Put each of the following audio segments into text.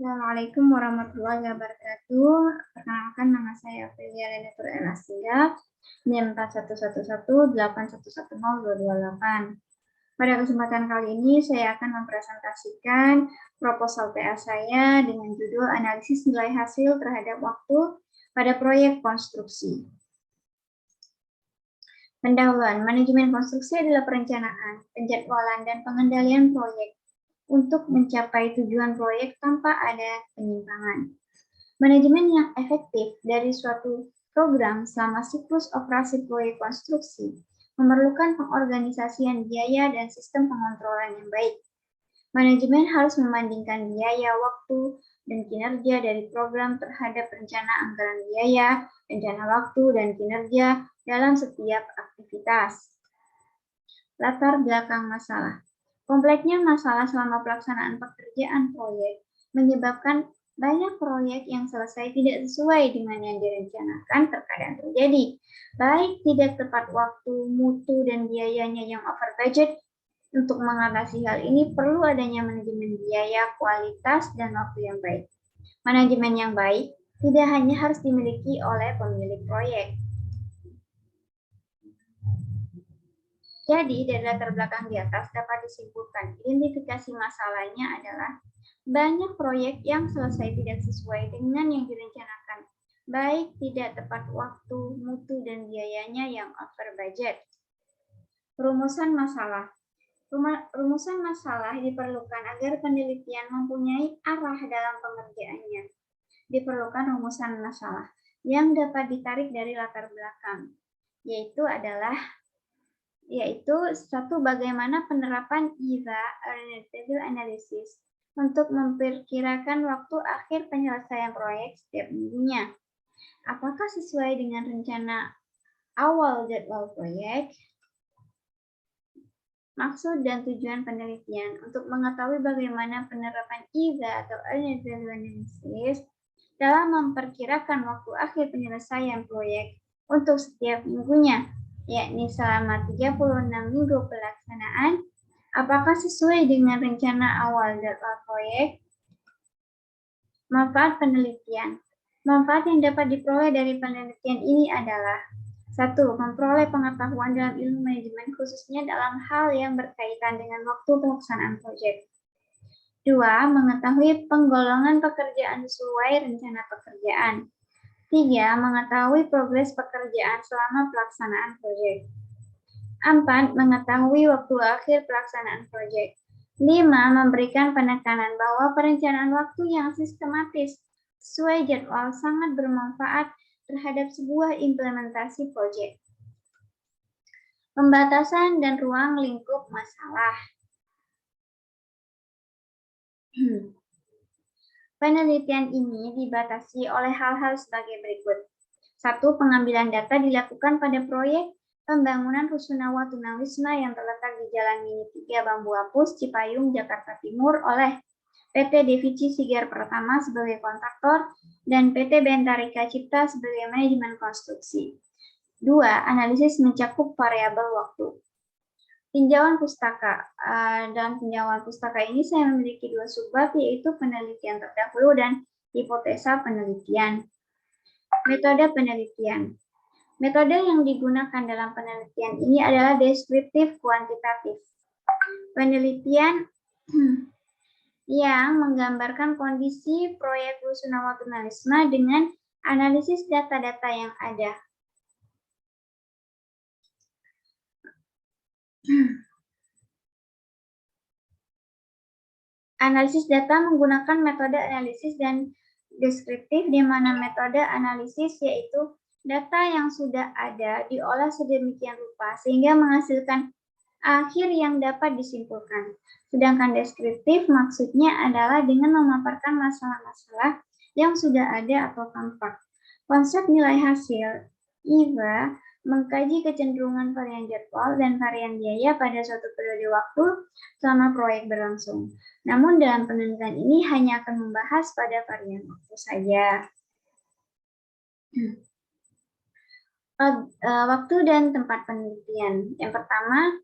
Assalamualaikum warahmatullahi wabarakatuh. Perkenalkan, nama saya Aprilia Lenatur Elasia, NIM 411188110228. Pada kesempatan kali ini, saya akan mempresentasikan proposal PA saya dengan judul Analisis Nilai Hasil Terhadap Waktu pada Proyek Konstruksi. Pendahuluan, manajemen konstruksi adalah perencanaan, penjadwalan, dan pengendalian proyek untuk mencapai tujuan proyek tanpa ada penyimpangan. Manajemen yang efektif dari suatu program selama siklus operasi proyek konstruksi memerlukan pengorganisasian biaya dan sistem pengontrolan yang baik. Manajemen harus membandingkan biaya, waktu, dan kinerja dari program terhadap rencana anggaran biaya, rencana waktu, dan kinerja dalam setiap aktivitas. Latar belakang masalah. Kompleknya masalah selama pelaksanaan pekerjaan proyek menyebabkan banyak proyek yang selesai tidak sesuai dengan yang direncanakan terkadang terjadi, baik tidak tepat waktu, mutu, dan biayanya yang over budget. Untuk mengatasi hal ini perlu adanya manajemen biaya, kualitas, dan waktu yang baik. Manajemen yang baik tidak hanya harus dimiliki oleh pemilik proyek. Jadi, dari latar belakang di atas dapat disimpulkan identifikasi masalahnya adalah banyak proyek yang selesai tidak sesuai dengan yang direncanakan, baik tidak tepat waktu, mutu, dan biayanya yang over budget. Rumusan masalah. Rumusan masalah diperlukan agar penelitian mempunyai arah dalam pengerjaannya. Diperlukan rumusan masalah yang dapat ditarik dari latar belakang, yaitu satu, bagaimana penerapan EVA Alternative Analysis untuk memperkirakan waktu akhir penyelesaian proyek setiap minggunya. Apakah sesuai dengan rencana awal jadwal proyek? Maksud dan tujuan penelitian untuk mengetahui bagaimana penerapan EVA atau Alternative Analysis dalam memperkirakan waktu akhir penyelesaian proyek untuk setiap minggunya, yakni selama 36 minggu pelaksanaan. Apakah sesuai dengan rencana awal jadwal proyek? Manfaat penelitian. Manfaat yang dapat diperoleh dari penelitian ini adalah: 1. Memperoleh pengetahuan dalam ilmu manajemen khususnya dalam hal yang berkaitan dengan waktu pelaksanaan proyek. 2. Mengetahui penggolongan pekerjaan sesuai rencana pekerjaan. 3. Mengetahui progres pekerjaan selama pelaksanaan proyek. 4. Mengetahui waktu akhir pelaksanaan proyek. 5. Memberikan penekanan bahwa perencanaan waktu yang sistematis sesuai jadwal sangat bermanfaat terhadap sebuah implementasi proyek. Pembatasan dan ruang lingkup masalah. Penelitian ini dibatasi oleh hal-hal sebagai berikut. 1. Pengambilan data dilakukan pada proyek pembangunan Rusunawa Tunawisma yang terletak di Jalan Mini 3 Bambu Apus, Cipayung, Jakarta Timur oleh PT Devici Sigar Pertama sebagai kontraktor dan PT Bentarika Cipta sebagai manajemen konstruksi. 2. Analisis mencakup variabel waktu. Tinjauan pustaka. Dalam tinjauan pustaka ini saya memiliki 2 subbab, yaitu penelitian terdahulu dan hipotesa penelitian. Metode penelitian. Metode yang digunakan dalam penelitian ini adalah deskriptif kuantitatif. Penelitian yang menggambarkan kondisi proyek Rusunawa Tunawisma dengan analisis data-data yang ada. Analisis data menggunakan metode analisis dan deskriptif, di mana metode analisis yaitu data yang sudah ada diolah sedemikian rupa sehingga menghasilkan akhir yang dapat disimpulkan. Sedangkan deskriptif maksudnya adalah dengan memaparkan masalah-masalah yang sudah ada atau tampak. Konsep nilai hasil EVA mengkaji kecenderungan varian jadwal dan varian biaya pada suatu periode waktu selama proyek berlangsung. Namun dalam penelitian ini hanya akan membahas pada varian waktu saja. Waktu dan tempat penelitian. Yang pertama,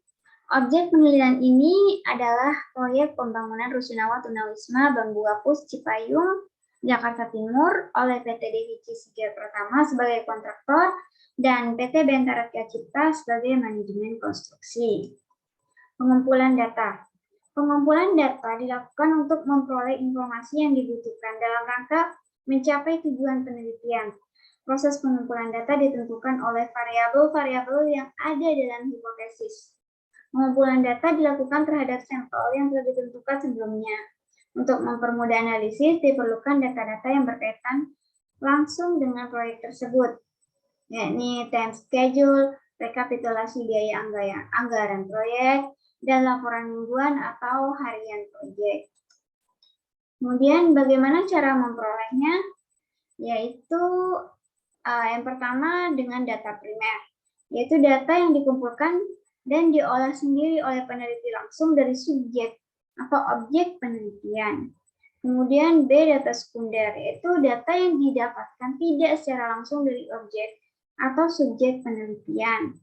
Objek penelitian ini adalah proyek pembangunan Rusunawa Tunawisma Bambu Apus Cipayung, Jakarta Timur oleh PT Devici Segar Pertama sebagai kontraktor dan PT Bentara Cipta sebagai manajemen konstruksi. Pengumpulan data. Pengumpulan data dilakukan untuk memperoleh informasi yang dibutuhkan dalam rangka mencapai tujuan penelitian. Proses pengumpulan data ditentukan oleh variabel-variabel yang ada dalam hipotesis. Pengumpulan data dilakukan terhadap sampel yang telah ditentukan sebelumnya. Untuk mempermudah analisis, diperlukan data-data yang berkaitan langsung dengan proyek tersebut, yakni time schedule, rekapitulasi biaya anggaran proyek, dan laporan mingguan atau harian proyek. Kemudian bagaimana cara memperolehnya? Yaitu yang pertama dengan data primer, yaitu data yang dikumpulkan dan diolah sendiri oleh peneliti langsung dari subjek atau objek penelitian. Kemudian B, data sekunder, yaitu data yang didapatkan tidak secara langsung dari objek atau subjek penelitian.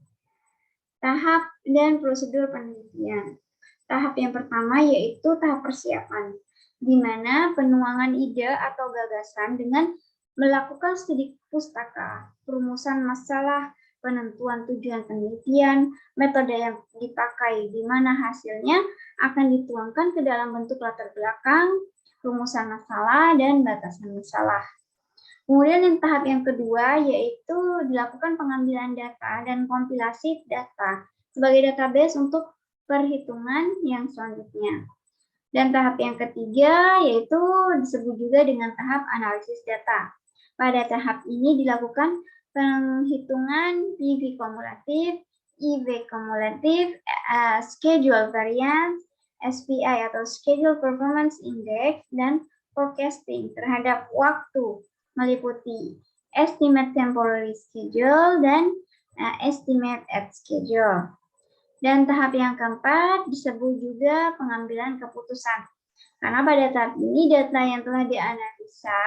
Tahap dan prosedur penelitian. Tahap yang pertama yaitu tahap persiapan, di mana penuangan ide atau gagasan dengan melakukan studi pustaka, perumusan masalah, penentuan tujuan penelitian, metode yang dipakai, di mana hasilnya akan dituangkan ke dalam bentuk latar belakang, rumusan masalah, dan batasan masalah. Kemudian yang tahap yang kedua yaitu dilakukan pengambilan data dan kompilasi data sebagai database untuk perhitungan yang selanjutnya. Dan tahap yang ketiga yaitu disebut juga dengan tahap analisis data. Pada tahap ini dilakukan penghitungan PV kumulatif, EV kumulatif, schedule variance, SPI atau schedule performance index, dan forecasting terhadap waktu meliputi estimate temporary schedule dan estimate at schedule. Dan tahap yang keempat disebut juga pengambilan keputusan. Karena pada tahap ini data yang telah dianalisa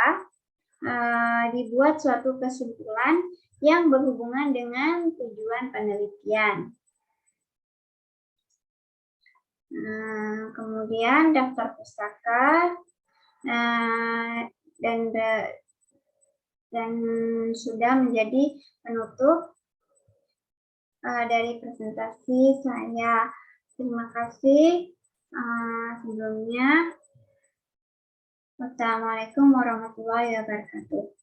dibuat suatu kesimpulan yang berhubungan dengan tujuan penelitian. Kemudian daftar pustaka dan sudah menjadi penutup dari presentasi saya. Terima kasih sebelumnya. Wassalamualaikum warahmatullahi wabarakatuh.